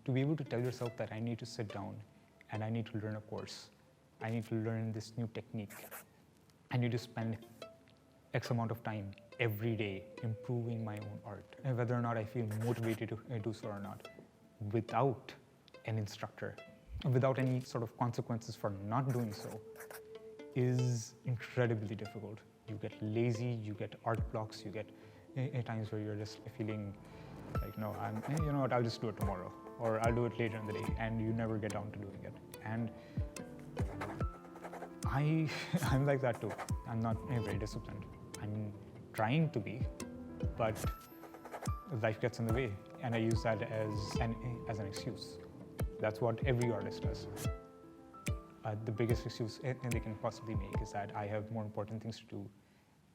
to be able to tell yourself that I need to sit down and I need to learn a course, I need to learn this new technique, I need to spend X amount of time every day improving my own art, and whether or not I feel motivated to do so or not, without an instructor, without any sort of consequences for not doing so, is incredibly difficult. You get lazy, you get art blocks, you get times where you're just feeling like, no, you know what, I'll just do it tomorrow, or I'll do it later in the day, and you never get down to doing it. And I'm like that too. I'm not very disciplined. I'm trying to be, but life gets in the way, and I use that as an excuse. That's what every artist does. The biggest excuse they can possibly make is that I have more important things to do,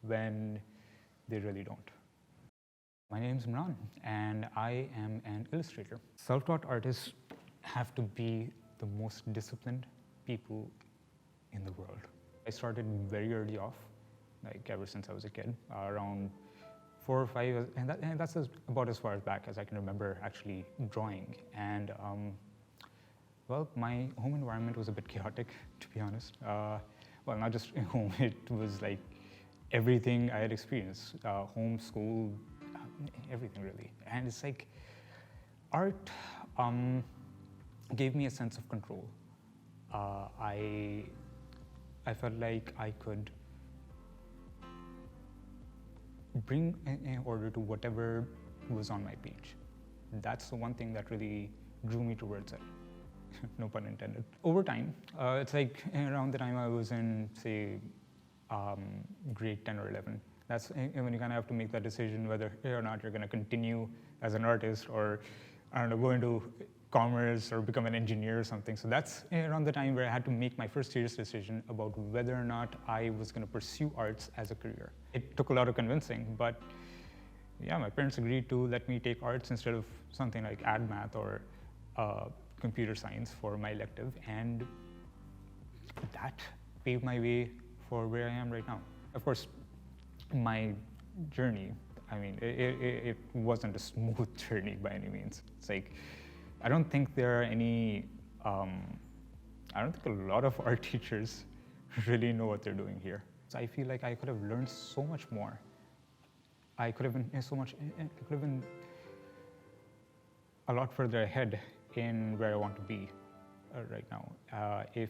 when they really don't. My name is Imran, and I am an illustrator. Self-taught artists have to be the most disciplined people in the world. I started very early off, like ever since I was a kid, around 4 or 5, and that's about as far back as I can remember actually drawing. And well, my home environment was a bit chaotic, to be honest. Well, not just home, it was like everything I had experienced, home, school, everything really. And it's like art gave me a sense of control. I felt like I could bring an order to whatever was on my page. That's the one thing that really drew me towards it. No pun intended. Over time, it's like around the time I was in, say, grade 10 or 11. That's when you kind of have to make that decision whether or not you're going to continue as an artist, or, I don't know, go into commerce or become an engineer or something. So that's around the time where I had to make my first serious decision about whether or not I was going to pursue arts as a career. It took a lot of convincing, but yeah, my parents agreed to let me take arts instead of something like ad math or computer science for my elective, and that paved my way for where I am right now. Of course, my journey, I mean, it wasn't a smooth journey by any means. It's like, I don't think there are any, I don't think a lot of art teachers really know what they're doing here. So I feel like I could have learned so much more. I could have been a lot further ahead in where I want to be right now. If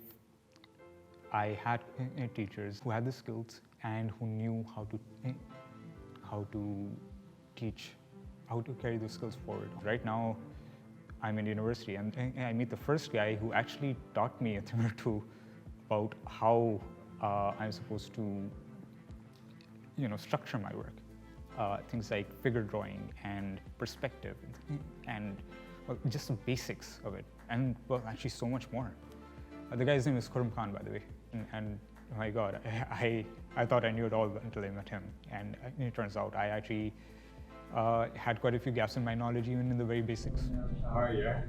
I had teachers who had the skills and who knew how to teach, how to carry those skills forward. Right now, I'm in university, and I meet the first guy who actually taught me a thing or two about how I'm supposed to, structure my work. Things like figure drawing and perspective, and well, just the basics of it, and well, actually so much more. The guy's name is Khurram Khan, by the way, and oh my God, I thought I knew it all until I met him, and it turns out I actually had quite a few gaps in my knowledge, even in the very basics. Yeah.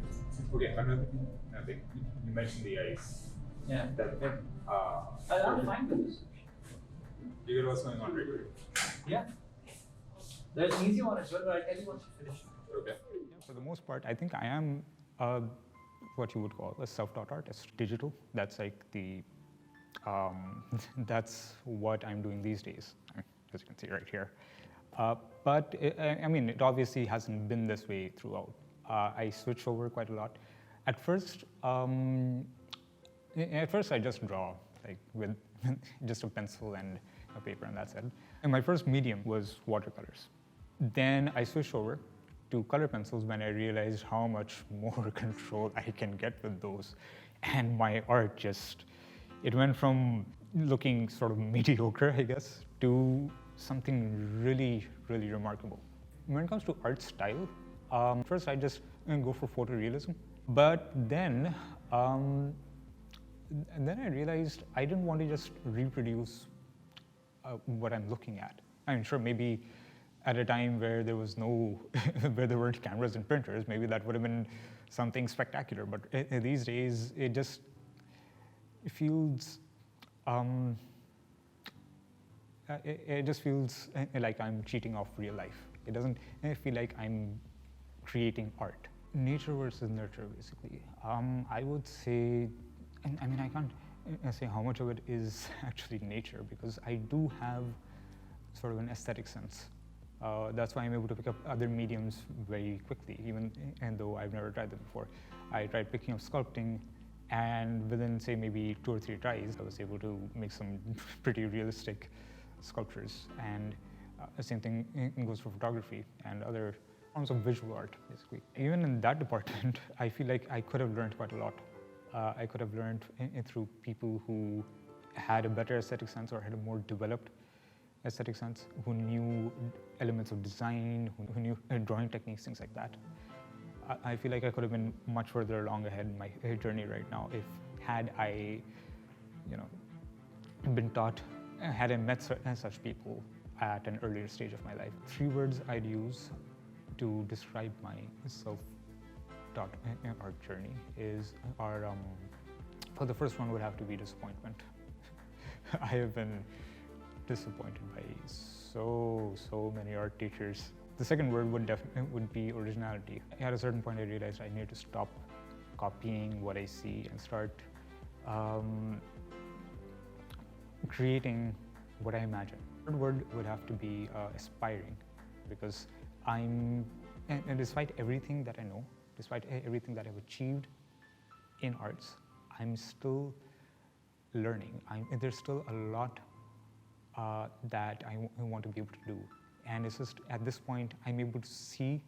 Okay, another thing. You mentioned the ice. Yeah. I'm fine with this. You get what's going on, right? Yeah. There's an easy one as well, but I'll tell you once you finish. Okay. Yeah, for the most part, I think I am what you would call a self-taught artist. Digital, that's like the, that's what I'm doing these days, as you can see right here. But I mean, it obviously hasn't been this way throughout. I switch over quite a lot. At first I just draw, like with just a pencil and a paper, and that's it. And my first medium was watercolors. Then I switched over to color pencils when I realized how much more control I can get with those. And my art just, it went from looking sort of mediocre, I guess, to something really, really remarkable. When it comes to art style, first I just go for photorealism. But then I realized I didn't want to just reproduce what I'm looking at. I mean, sure, maybe at a time where there was no, where there weren't cameras and printers, maybe that would have been something spectacular. But these days, it feels, it just feels like I'm cheating off real life. It doesn't feel like I'm creating art. Nature versus nurture, basically. I would say, and I mean, I can't say how much of it is actually nature because I do have sort of an aesthetic sense. That's why I'm able to pick up other mediums very quickly, even and though I've never tried them before. I tried picking up sculpting, and within, say, maybe 2 or 3 tries, I was able to make some pretty realistic sculptures. And the same thing goes for photography and other forms of visual art, basically. Even in that department, I feel like I could have learned quite a lot. I could have learned through people who had a better aesthetic sense or had a more developed aesthetic sense, who knew elements of design, who knew drawing techniques, things like that. I feel like I could have been much further along ahead in my journey right now if had I, been taught, had I met such people at an earlier stage of my life. 3 words I'd use to describe my self-taught art journey well, the first one would have to be disappointment. I have been disappointed by so many art teachers. The second word would be originality. At a certain point, I realized I needed to stop copying what I see and start creating what I imagine. The third word would have to be aspiring, because and despite everything that I know, despite everything that I've achieved in arts, I'm still learning. There's still a lot that I want to be able to do. And it's just at this point, I'm able to see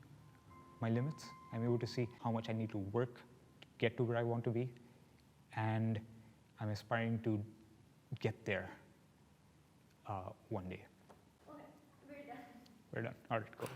my limits. I'm able to see how much I need to work to get to where I want to be. And I'm aspiring to get there one day. Okay, we're done. We're done. All right, cool.